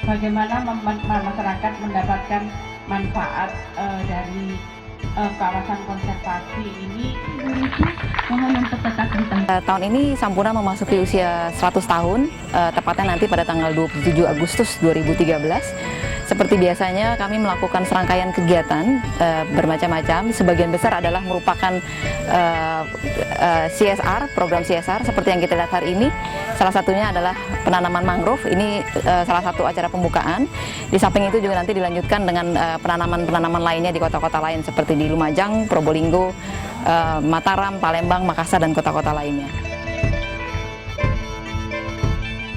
bagaimana masyarakat mendapatkan manfaat dari kawasan konservasi ini. Mohon untuk tetap di Tahun ini Sampurna memasuki usia 100 tahun, tepatnya nanti pada tanggal 27 Agustus 2013. Seperti biasanya kami melakukan serangkaian kegiatan bermacam-macam. Sebagian besar adalah merupakan CSR, program CSR seperti yang kita lihat hari ini. Salah satunya adalah penanaman mangrove. Ini salah satu acara pembukaan. Di samping itu juga nanti dilanjutkan dengan penanaman-penanaman lainnya di kota-kota lain seperti di Lumajang, Probolinggo, Mataram, Palembang, Makassar, dan kota-kota lainnya.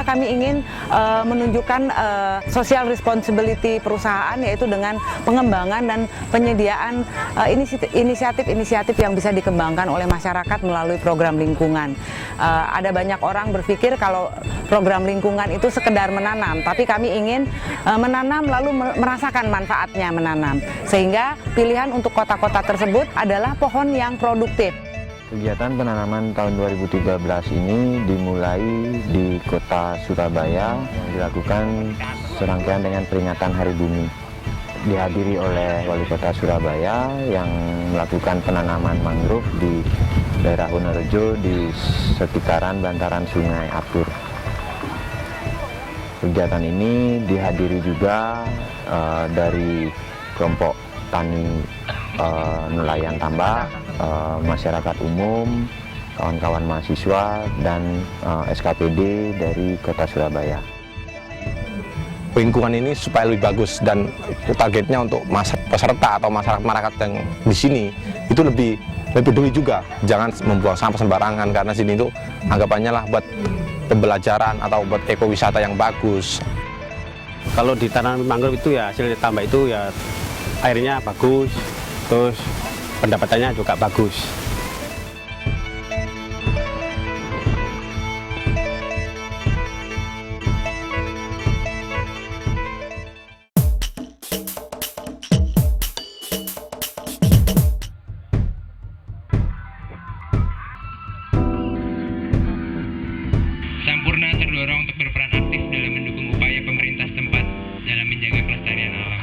Kami ingin menunjukkan social responsibility perusahaan, yaitu dengan pengembangan dan penyediaan inisiatif-inisiatif yang bisa dikembangkan oleh masyarakat melalui program lingkungan. Ada banyak orang berpikir kalau program lingkungan itu sekedar menanam, tapi kami ingin menanam lalu merasakan manfaatnya menanam. Sehingga pilihan untuk kota-kota tersebut adalah pohon yang produktif. Kegiatan penanaman tahun 2013 ini dimulai di kota Surabaya, dilakukan serangkaian dengan peringatan Hari Bumi. Dihadiri oleh Wali Kota Surabaya yang melakukan penanaman mangrove di daerah Wonorejo di sekitaran bantaran Sungai Apur. Kegiatan ini dihadiri juga dari kelompok tani nelayan tambak, masyarakat umum, kawan-kawan mahasiswa, dan SKPD dari Kota Surabaya. Lingkungan ini supaya lebih bagus, dan targetnya untuk peserta atau masyarakat yang di sini itu lebih peduli juga, jangan membuang sampah sembarangan, karena sini itu anggapannya lah buat pembelajaran atau buat ekowisata yang bagus. Kalau ditanam mangrove itu ya hasil tambah itu ya airnya bagus, terus pendapatannya juga bagus. Sampurna terdorong untuk berperan aktif dalam mendukung upaya pemerintah setempat dalam menjaga kelestarian alam.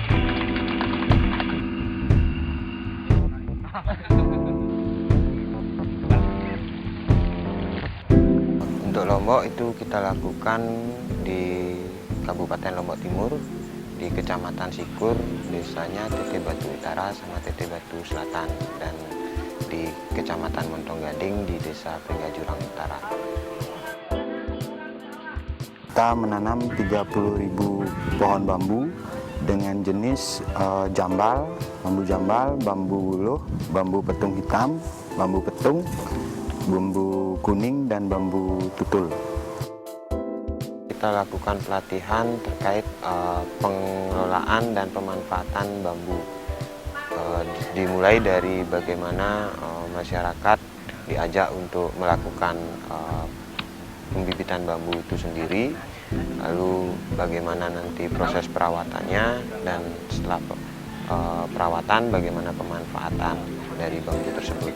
Untuk Lombok itu kita lakukan di Kabupaten Lombok Timur, di Kecamatan Sikur, desanya Tete Batu Utara sama Tete Batu Selatan, dan di Kecamatan Montong Gading di Desa Penggajurang Utara. Kita menanam 30.000 pohon bambu dengan jenis jambal, bambu wuluh, bambu petung hitam, bambu petung, bambu kuning, dan bambu tutul. Kita lakukan pelatihan terkait pengelolaan dan pemanfaatan bambu. Dimulai dari bagaimana masyarakat diajak untuk melakukan pembibitan bambu itu sendiri, lalu bagaimana nanti proses perawatannya, dan setelah perawatan bagaimana pemanfaatan dari bambu tersebut.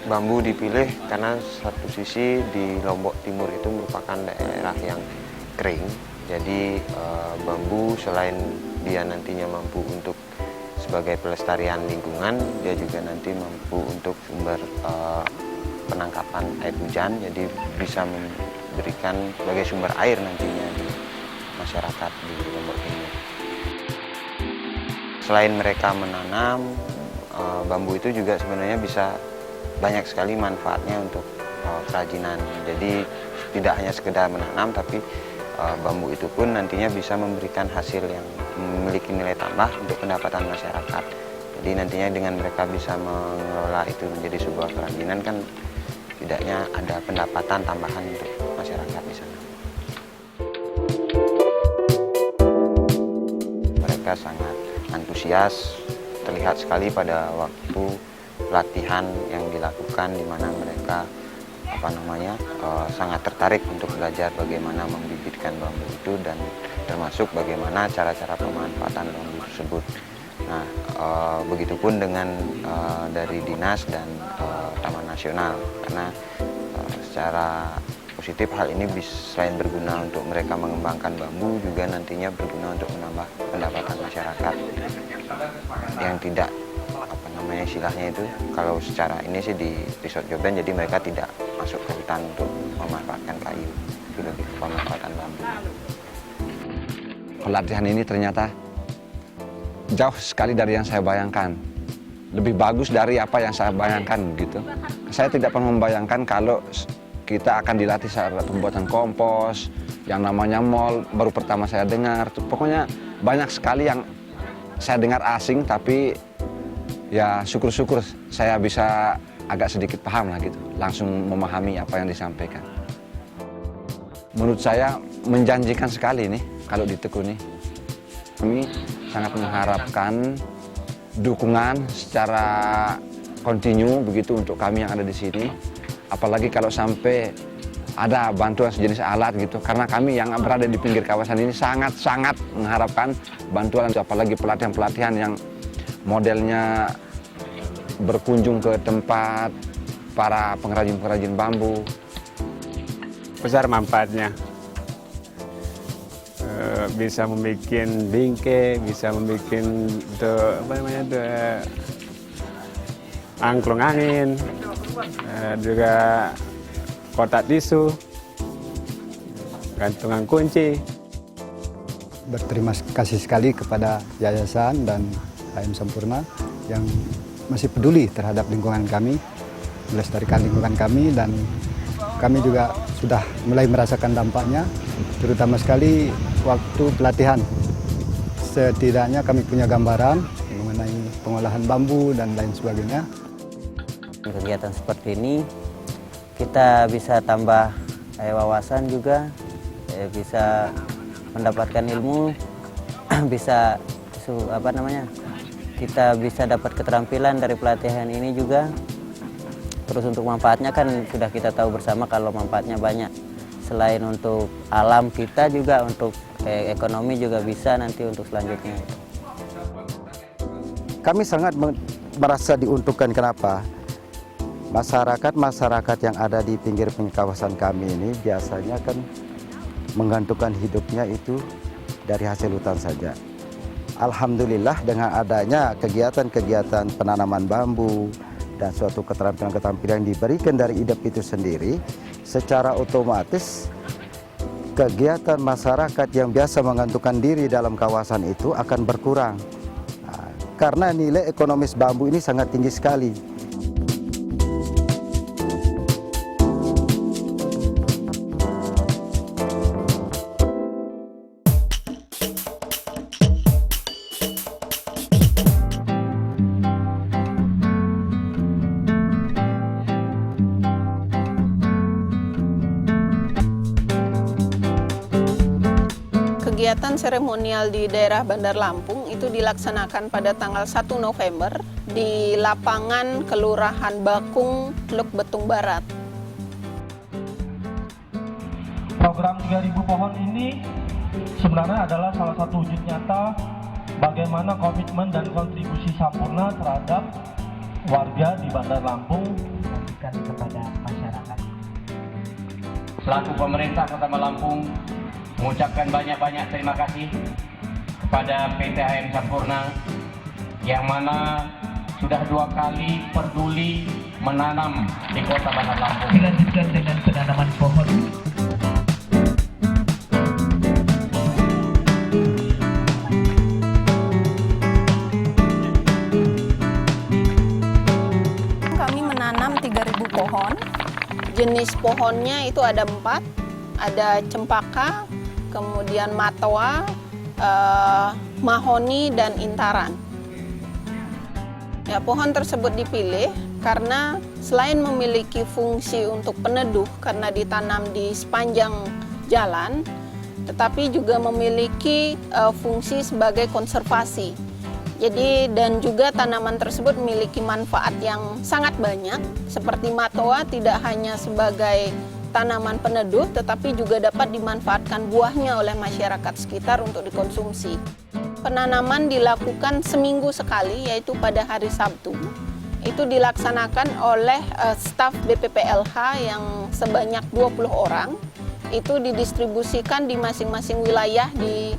Bambu dipilih karena satu sisi di Lombok Timur itu merupakan daerah yang kering, jadi bambu selain dia nantinya mampu untuk sebagai pelestarian lingkungan, dia juga nanti mampu untuk sumber penangkapan air hujan, jadi bisa memberikan sebagai sumber air nantinya di masyarakat di Lombok Timur. Selain mereka menanam, bambu itu juga sebenarnya bisa banyak sekali manfaatnya untuk kerajinan. Jadi tidak hanya sekedar menanam, tapi bambu itu pun nantinya bisa memberikan hasil yang memiliki nilai tambah untuk pendapatan masyarakat. Jadi nantinya dengan mereka bisa mengelola itu menjadi sebuah kerajinan, kan tidaknya ada pendapatan tambahan untuk masyarakat di sana. Mereka sangat antusias, terlihat sekali pada waktu latihan yang dilakukan, di mana mereka sangat tertarik untuk belajar bagaimana membibitkan bambu itu, dan termasuk bagaimana cara-cara pemanfaatan bambu tersebut. Nah, begitupun dengan dari dinas dan Taman Nasional, karena secara positif hal ini selain berguna untuk mereka mengembangkan bambu, juga nantinya berguna untuk menambah pendapatan masyarakat yang tidak istilahnya itu, kalau secara ini sih di Resort Joben, jadi mereka tidak masuk ke hutan untuk memanfaatkan kayu, tapi lebih ke pemanfaatan bambu. Pelatihan ini ternyata jauh sekali dari yang saya bayangkan, lebih bagus dari apa yang saya bayangkan gitu. Saya tidak pernah membayangkan kalau kita akan dilatih cara pembuatan kompos, yang namanya mol, baru pertama saya dengar. Pokoknya banyak sekali yang saya dengar asing, tapi ya syukur-syukur saya bisa agak sedikit paham lah gitu, langsung memahami apa yang disampaikan. Menurut saya menjanjikan sekali nih kalau ditekuni. Kami sangat mengharapkan dukungan secara kontinu begitu untuk kami yang ada di sini. Apalagi kalau sampai ada bantuan sejenis alat gitu, karena kami yang berada di pinggir kawasan ini sangat-sangat mengharapkan bantuan, apalagi pelatihan-pelatihan yang modelnya berkunjung ke tempat para pengrajin-pengrajin bambu. Besar manfaatnya. Bisa membuat bingkai, bisa membuat angklung angin, juga kotak tisu, gantungan kunci. Berterima kasih sekali kepada yayasan dan HM Sampurna yang masih peduli terhadap lingkungan kami, melestarikan lingkungan kami, dan kami juga sudah mulai merasakan dampaknya, terutama sekali waktu pelatihan. Setidaknya kami punya gambaran mengenai pengolahan bambu dan lain sebagainya. Kegiatan seperti ini kita bisa tambah wawasan juga, bisa mendapatkan ilmu, bisa kita bisa dapat keterampilan dari pelatihan ini juga. Terus untuk manfaatnya kan sudah kita tahu bersama kalau manfaatnya banyak. Selain untuk alam kita juga untuk ekonomi juga bisa nanti untuk selanjutnya. Kami sangat merasa diuntungkan. Kenapa? Masyarakat yang ada di pinggir kawasan kami ini biasanya kan menggantungkan hidupnya itu dari hasil hutan saja. Alhamdulillah dengan adanya kegiatan-kegiatan penanaman bambu dan suatu keterampilan-keterampilan yang diberikan dari IDEP itu sendiri, secara otomatis kegiatan masyarakat yang biasa menggantungkan diri dalam kawasan itu akan berkurang. Nah, karena nilai ekonomis bambu ini sangat tinggi sekali. Kegiatan seremonial di daerah Bandar Lampung itu dilaksanakan pada tanggal 1 November di lapangan Kelurahan Bakung, Teluk Betung Barat. Program 3000 pohon ini sebenarnya adalah salah satu wujud nyata bagaimana komitmen dan kontribusi Sampurna terhadap warga di Bandar Lampung dan kepada masyarakat. Selaku pemerintah Kota Lampung mengucapkan banyak-banyak terima kasih kepada PT HM Sampurna yang mana sudah 2 kali peduli menanam di Kota Bandar Lampung. Dilanjutkan dengan penanaman pohon. Kami menanam 3.000 pohon. Jenis pohonnya itu ada 4, ada cempaka, kemudian matoa, mahoni, dan intaran. Ya, pohon tersebut dipilih karena selain memiliki fungsi untuk peneduh karena ditanam di sepanjang jalan, tetapi juga memiliki fungsi sebagai konservasi. Jadi dan juga tanaman tersebut memiliki manfaat yang sangat banyak, seperti matoa tidak hanya sebagai tanaman peneduh, tetapi juga dapat dimanfaatkan buahnya oleh masyarakat sekitar untuk dikonsumsi. Penanaman dilakukan seminggu sekali, yaitu pada hari Sabtu. itu dilaksanakan oleh staf BPPLH yang sebanyak 20 orang. Itu didistribusikan di masing-masing wilayah di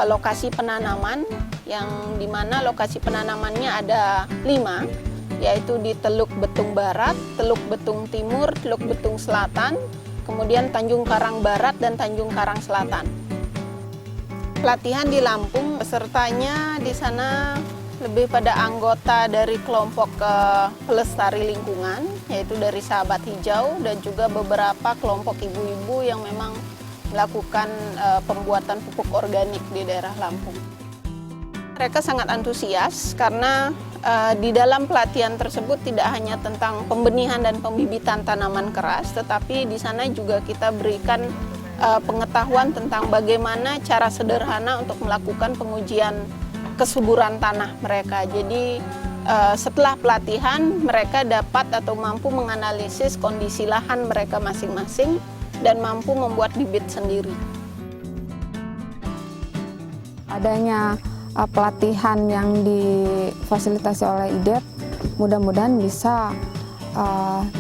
lokasi penanaman, yang dimana lokasi penanamannya ada 5, yaitu di Teluk Betung Barat, Teluk Betung Timur, Teluk Betung Selatan, kemudian Tanjung Karang Barat dan Tanjung Karang Selatan. Pelatihan di Lampung, pesertanya di sana lebih pada anggota dari kelompok pelestari lingkungan, yaitu dari Sahabat Hijau, dan juga beberapa kelompok ibu-ibu yang memang melakukan pembuatan pupuk organik di daerah Lampung. Mereka sangat antusias karena di dalam pelatihan tersebut tidak hanya tentang pembenihan dan pembibitan tanaman keras, tetapi di sana juga kita berikan pengetahuan tentang bagaimana cara sederhana untuk melakukan pengujian kesuburan tanah mereka. Jadi setelah pelatihan mereka dapat atau mampu menganalisis kondisi lahan mereka masing-masing dan mampu membuat bibit sendiri. Adanya pelatihan yang difasilitasi oleh IDEP mudah-mudahan bisa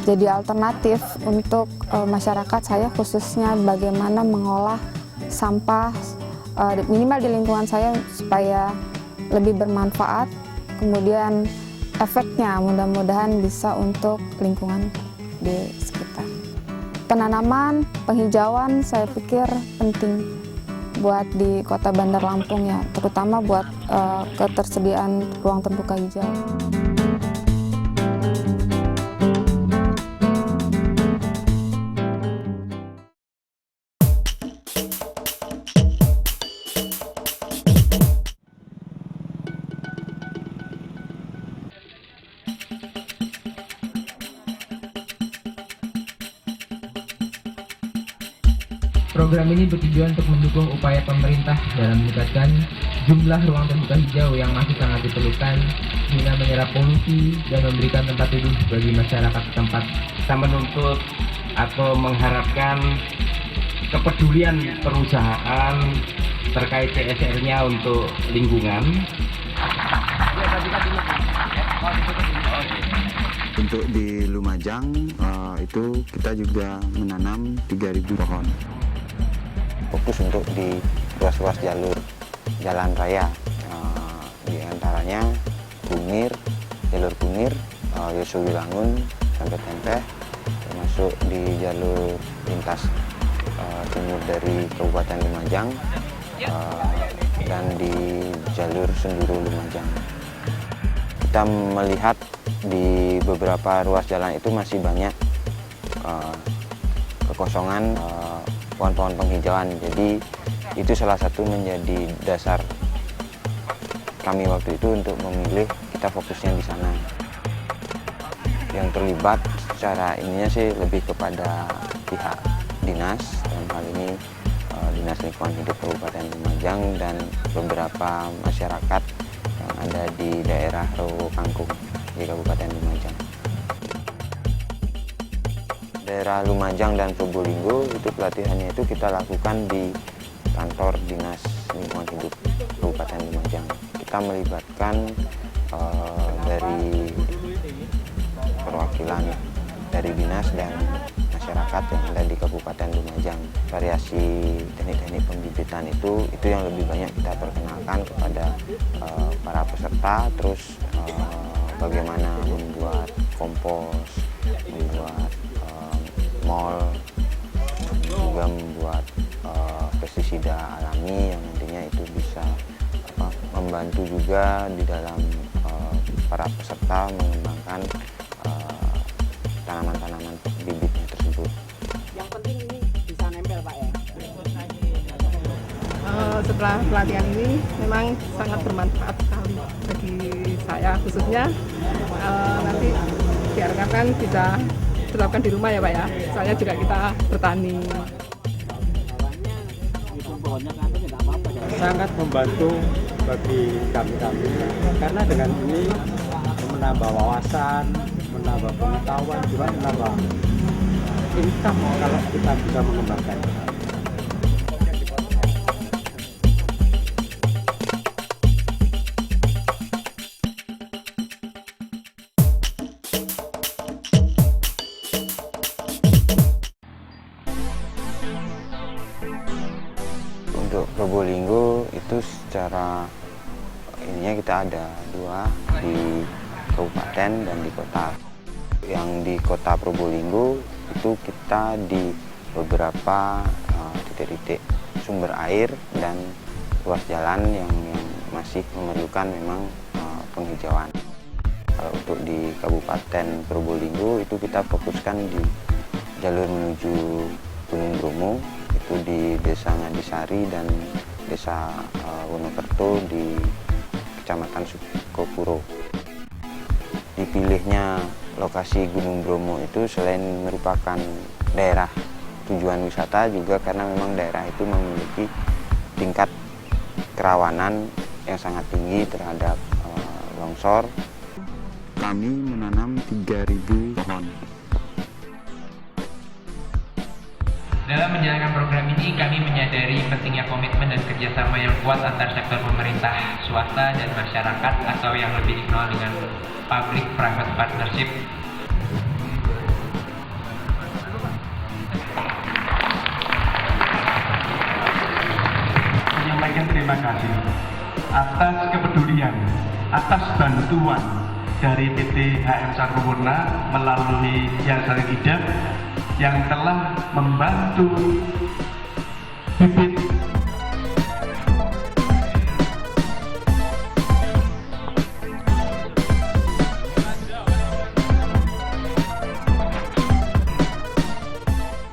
jadi alternatif untuk masyarakat saya, khususnya bagaimana mengolah sampah minimal di lingkungan saya supaya lebih bermanfaat, kemudian efeknya mudah-mudahan bisa untuk lingkungan di sekitar. Penanaman, penghijauan saya pikir penting buat di Kota Bandar Lampung ya, terutama buat ketersediaan ruang terbuka hijau. Program ini bertujuan untuk mendukung upaya pemerintah dalam meningkatkan jumlah ruang terbuka hijau yang masih sangat diperlukan guna menyerap polusi dan memberikan tempat duduk bagi masyarakat setempat. Kita menuntut atau mengharapkan kepedulian perusahaan terkait CSR-nya untuk lingkungan. Untuk di Lumajang itu kita juga menanam 3.000 pohon. Fokus untuk di ruas-ruas jalan raya, di antaranya Kunir, jalur Kunir, Yosuwilangun sampai Tempeh, termasuk di jalur lintas timur dari Kabupaten Lumajang dan di jalur Senduro Lumajang. Kita melihat di beberapa ruas jalan itu masih banyak kekosongan pohon-pohon penghijauan. Jadi itu salah satu menjadi dasar kami waktu itu untuk memilih kita fokusnya di sana. Yang terlibat secara ininya sih lebih kepada pihak dinas, dalam hal ini Dinas Lingkungan Hidup Kabupaten Lumajang dan beberapa masyarakat yang ada di daerah Rowo Kangkung di Kabupaten Lumajang. Daerah Lumajang dan Probolinggo itu pelatihannya itu kita lakukan di kantor Dinas Lingkungan Hidup Kabupaten Lumajang. Kita melibatkan dari perwakilan dari dinas dan masyarakat yang ada di Kabupaten Lumajang. Variasi teknik-teknik pembibitan itu yang lebih banyak kita perkenalkan kepada para peserta. Terus bagaimana membuat kompos, membuat mol, juga membuat pestisida alami yang nantinya itu bisa membantu juga di dalam para peserta mengembangkan tanaman-tanaman bibitnya tersebut. Yang penting ini bisa nempel Pak ya? Setelah pelatihan ini memang sangat bermanfaat sekali bagi saya khususnya, nanti diharapkan bisa terapkan di rumah ya Pak ya, soalnya juga kita bertani. Sangat membantu bagi kami karena dengan ini menambah wawasan, menambah pengetahuan, juga menambah income kalau kita bisa mengembangkan. Untuk Probolinggo itu secara ininya kita ada 2 di kabupaten dan di kota. Yang di kota Probolinggo itu kita di beberapa titik-titik sumber air dan ruas jalan yang masih memerlukan memang penghijauan. Kalau untuk di Kabupaten Probolinggo itu kita fokuskan di jalur menuju Gunung Bromo, itu di Desa Ngadisari dan Desa Wonokerto di Kecamatan Sukopuro. Dipilihnya lokasi Gunung Bromo itu selain merupakan daerah tujuan wisata juga karena memang daerah itu memiliki tingkat kerawanan yang sangat tinggi terhadap longsor. Kami menanam 3.000 pohon. Dalam menjalankan program ini, kami menyadari pentingnya komitmen dan kerjasama yang kuat antar sektor pemerintah, swasta, dan masyarakat atau yang lebih dikenal dengan public-private partnership. Menyampaikan terima kasih atas kepedulian, atas bantuan dari PT HM Sampurna melalui Yayasan IDEP yang telah membantu bibit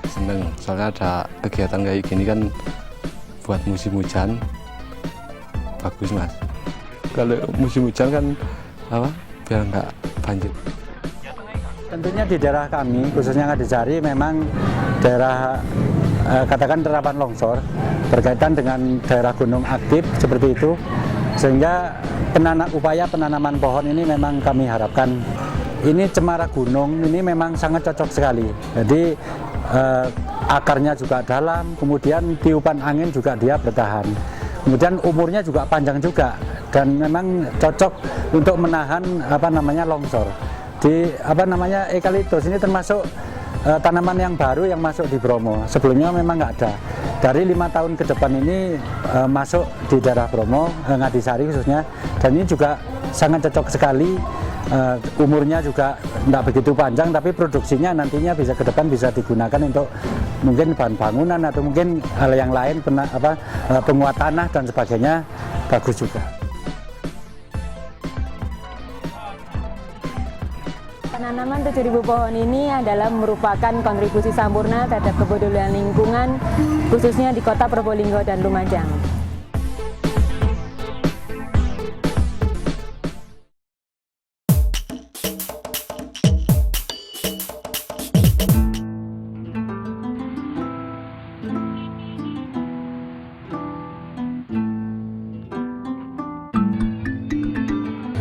seneng soalnya ada kegiatan kayak gini kan buat musim hujan bagus mas. Kalau musim hujan kan apa biar nggak banjir. Tentunya di daerah kami, khususnya Ngadisari, memang daerah katakan rawan longsor berkaitan dengan daerah gunung aktif seperti itu, sehingga upaya penanaman pohon ini memang kami harapkan. Ini cemara gunung ini memang sangat cocok sekali. Jadi akarnya juga dalam, kemudian tiupan angin juga dia bertahan. Kemudian umurnya juga panjang juga dan memang cocok untuk menahan longsor. Di eukaliptus ini termasuk tanaman yang baru yang masuk di Bromo. Sebelumnya memang nggak ada. Dari 5 tahun ke depan ini masuk di daerah Bromo, Ngadisari khususnya, dan ini juga sangat cocok sekali. Umurnya juga tidak begitu panjang, tapi produksinya nantinya bisa ke depan bisa digunakan untuk mungkin bahan bangunan atau mungkin hal yang lain, penguat tanah dan sebagainya, bagus juga. Penanaman 7.000 pohon ini adalah merupakan kontribusi Sampurna terhadap kepedulian lingkungan, khususnya di Kota Probolinggo dan Lumajang.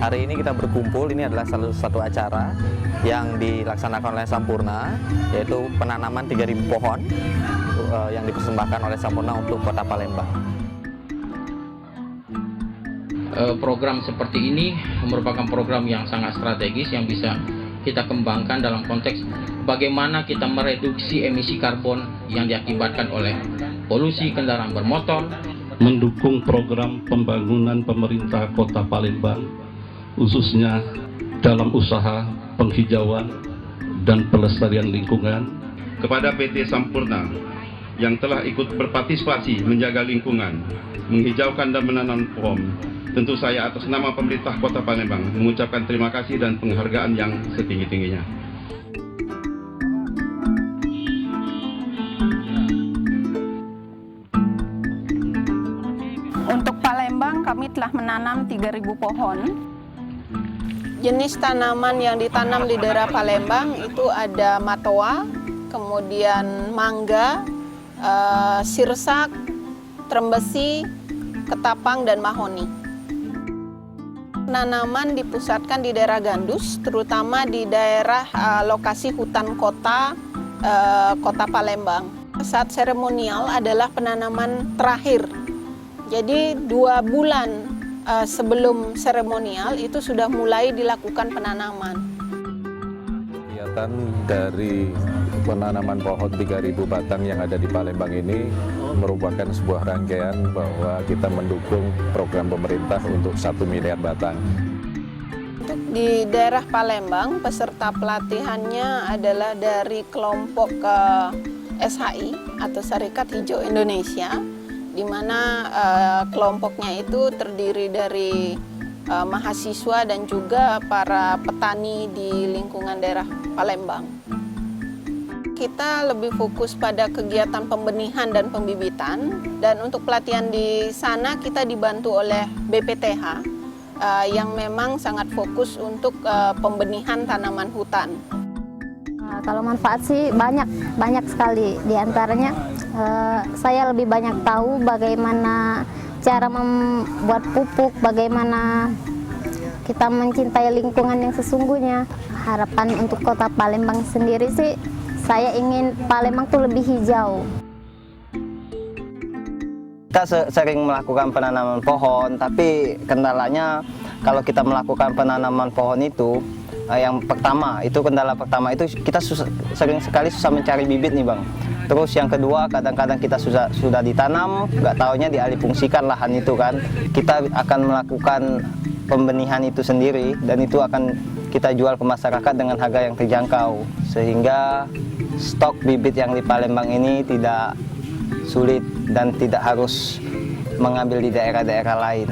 Hari ini kita berkumpul, ini adalah salah satu acara yang dilaksanakan oleh Sampurna, yaitu penanaman 3.000 pohon yang dipersembahkan oleh Sampurna untuk Kota Palembang. Program seperti ini merupakan program yang sangat strategis yang bisa kita kembangkan dalam konteks bagaimana kita mereduksi emisi karbon yang diakibatkan oleh polusi kendaraan bermotor. Mendukung program pembangunan pemerintah Kota Palembang, khususnya dalam usaha penghijauan dan pelestarian lingkungan. Kepada PT Sampurna yang telah ikut berpartisipasi menjaga lingkungan, menghijaukan dan menanam pohon, tentu saya atas nama pemerintah Kota Palembang mengucapkan terima kasih dan penghargaan yang setinggi-tingginya. Untuk Palembang kami telah menanam 3.000 pohon. Jenis tanaman yang ditanam di daerah Palembang itu ada matoa, kemudian mangga, sirsak, trembesi, ketapang, dan mahoni. Penanaman dipusatkan di daerah Gandus, terutama di daerah lokasi hutan kota, Kota Palembang. Saat seremonial adalah penanaman terakhir. Jadi 2 bulan sebelum seremonial itu sudah mulai dilakukan penanaman. Kegiatan dari penanaman pohon 3.000 batang yang ada di Palembang ini merupakan sebuah rangkaian bahwa kita mendukung program pemerintah untuk 1 miliar batang. Di daerah Palembang, peserta pelatihannya adalah dari kelompok SHI atau Serikat Hijau Indonesia, di mana kelompoknya itu terdiri dari mahasiswa dan juga para petani di lingkungan daerah Palembang. Kita lebih fokus pada kegiatan pembenihan dan pembibitan, dan untuk pelatihan di sana kita dibantu oleh BPTH yang memang sangat fokus untuk pembenihan tanaman hutan. Kalau manfaat sih banyak sekali. Di antaranya saya lebih banyak tahu bagaimana cara membuat pupuk, bagaimana kita mencintai lingkungan yang sesungguhnya. Harapan untuk kota Palembang sendiri sih, saya ingin Palembang tuh lebih hijau. Kita sering melakukan penanaman pohon, tapi kendalanya kalau kita melakukan penanaman pohon itu, yang pertama itu kendala pertama itu kita sering sekali susah mencari bibit nih Bang. Terus yang kedua, kadang-kadang kita sudah ditanam, nggak taunya dialihfungsikan lahan itu kan. Kita akan melakukan pembenihan itu sendiri, dan itu akan kita jual ke masyarakat dengan harga yang terjangkau. Sehingga stok bibit yang di Palembang ini tidak sulit dan tidak harus mengambil di daerah-daerah lain.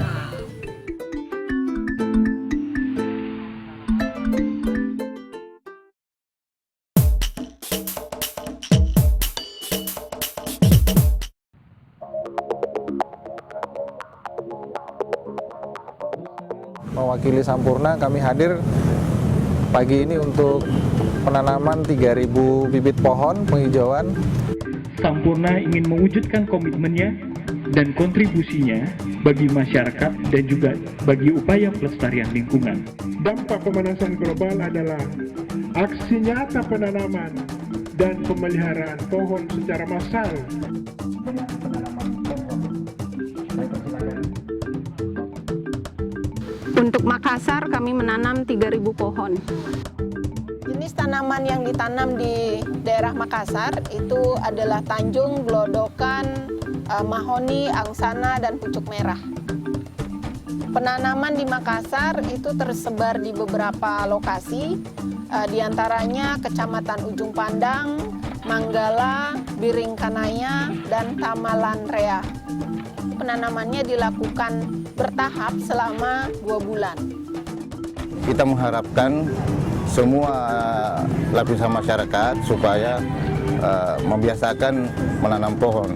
Mewakili Sampurna, kami hadir pagi ini untuk penanaman 3.000 bibit pohon penghijauan. Sampurna ingin mewujudkan komitmennya dan kontribusinya bagi masyarakat dan juga bagi upaya pelestarian lingkungan. Dampak pemanasan global adalah aksi nyata penanaman dan pemeliharaan pohon secara massal. Untuk Makassar kami menanam 3.000 pohon. Jenis tanaman yang ditanam di daerah Makassar itu adalah tanjung, gelodokan, mahoni, angsana, dan pucuk merah. Penanaman di Makassar itu tersebar di beberapa lokasi, diantaranya Kecamatan Ujung Pandang, Manggala, Biringkanaya, dan Tamalan Rea. Penanamannya dilakukan bertahap selama 2 bulan. Kita mengharapkan semua lapisan masyarakat supaya membiasakan menanam pohon.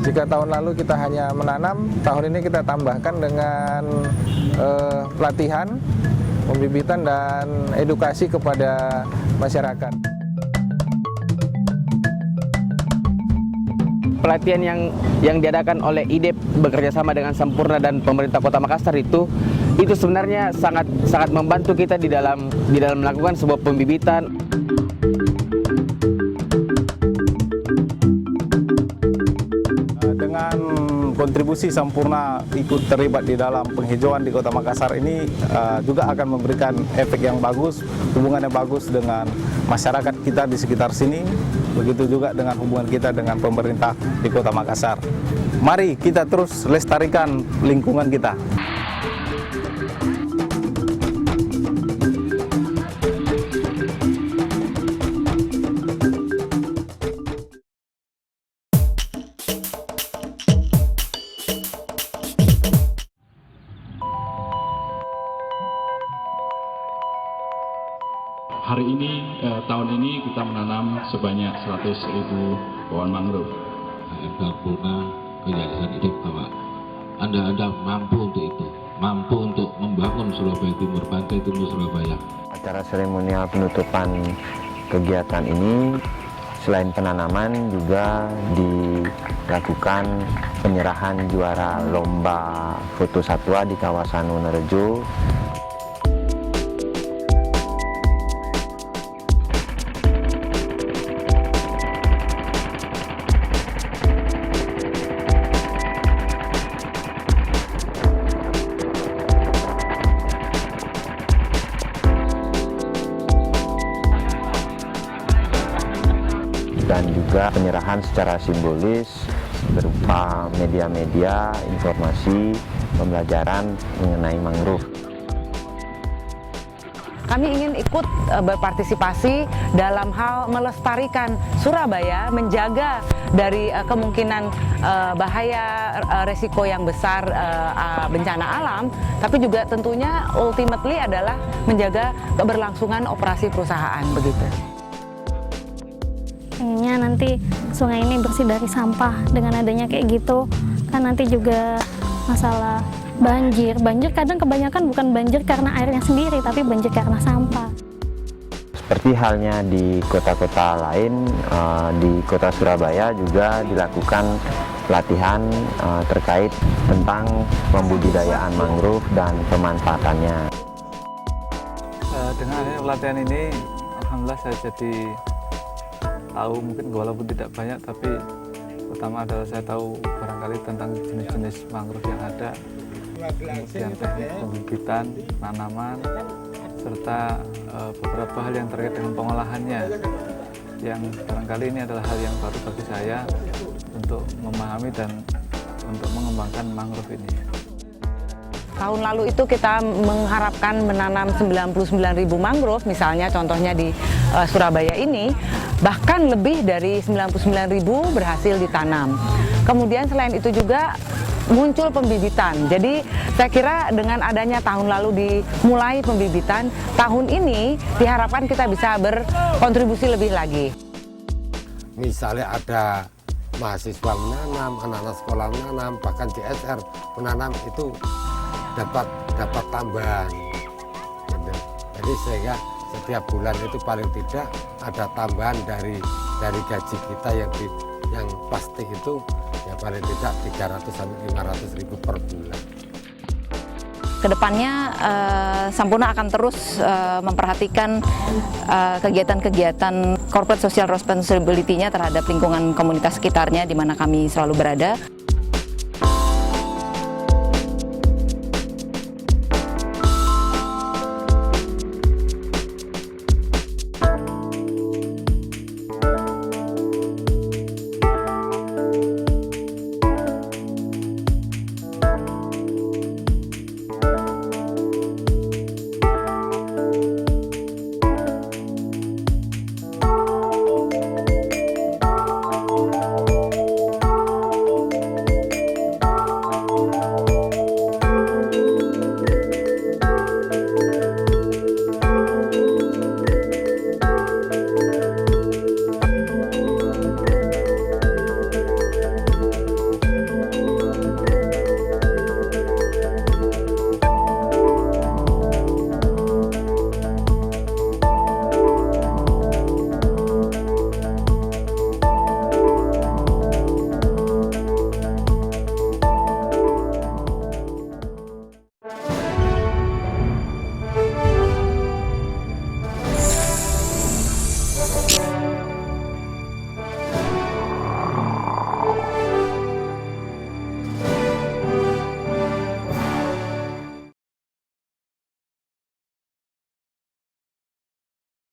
Jika tahun lalu kita hanya menanam, tahun ini kita tambahkan dengan pelatihan, pembibitan, dan edukasi kepada masyarakat. Pelatihan yang diadakan oleh IDEP bekerjasama dengan Sampurna dan pemerintah Kota Makassar itu sebenarnya sangat membantu kita di dalam melakukan sebuah pembibitan. Dengan kontribusi Sampurna ikut terlibat di dalam penghijauan di Kota Makassar ini juga akan memberikan efek yang bagus, hubungan yang bagus dengan masyarakat kita di sekitar sini, begitu juga dengan hubungan kita dengan pemerintah di Kota Makassar. Mari kita terus lestarikan lingkungan kita. Hari ini, tahun ini kita menanam sebanyak 100.000 pohon mangrove. Sampurna Yayasan IDEP Bapak. Anda mampu untuk itu, mampu untuk membangun Surabaya Timur, Pantai Timur Surabaya. Acara seremonial penutupan kegiatan ini selain penanaman juga dilakukan penyerahan juara lomba foto satwa di kawasan Wonorejo. dan juga penyerahan secara simbolis berupa media-media, informasi, pembelajaran mengenai mangrove. Kami ingin ikut berpartisipasi dalam hal melestarikan Surabaya, menjaga dari kemungkinan bahaya resiko yang besar bencana alam, tapi juga tentunya ultimately adalah menjaga keberlangsungan operasi perusahaan begitu. Pengennya nanti sungai ini bersih dari sampah. Dengan adanya kayak gitu kan nanti juga masalah banjir kadang kebanyakan bukan banjir karena airnya sendiri, tapi banjir karena sampah. Seperti halnya di kota-kota lain, di kota Surabaya juga dilakukan pelatihan terkait tentang pembudidayaan mangrove dan pemanfaatannya. Dengan adanya pelatihan ini, alhamdulillah saya jadi tahu, mungkin walaupun tidak banyak, tapi pertama adalah saya tahu barangkali tentang jenis-jenis mangrove yang ada, kemudian teknik pembibitan, tanaman, serta beberapa hal yang terkait dengan pengolahannya, yang barangkali ini adalah hal yang baru bagi saya untuk memahami dan untuk mengembangkan mangrove ini. Tahun lalu itu kita mengharapkan menanam 99.000 mangrove, misalnya contohnya di Surabaya ini, bahkan lebih dari 99.000 berhasil ditanam. Kemudian selain itu juga muncul pembibitan. Jadi saya kira dengan adanya tahun lalu dimulai pembibitan, tahun ini diharapkan kita bisa berkontribusi lebih lagi. Misalnya ada mahasiswa menanam, anak-anak sekolah menanam, bahkan CSR menanam, itu dapat tambahan. Jadi sehingga setiap bulan itu paling tidak ada tambahan dari gaji kita yang pasti itu ya paling tidak 300 sampai 500 ribu per bulan. Kedepannya Sampurna akan terus memperhatikan kegiatan-kegiatan corporate social responsibility-nya terhadap lingkungan komunitas sekitarnya di mana kami selalu berada.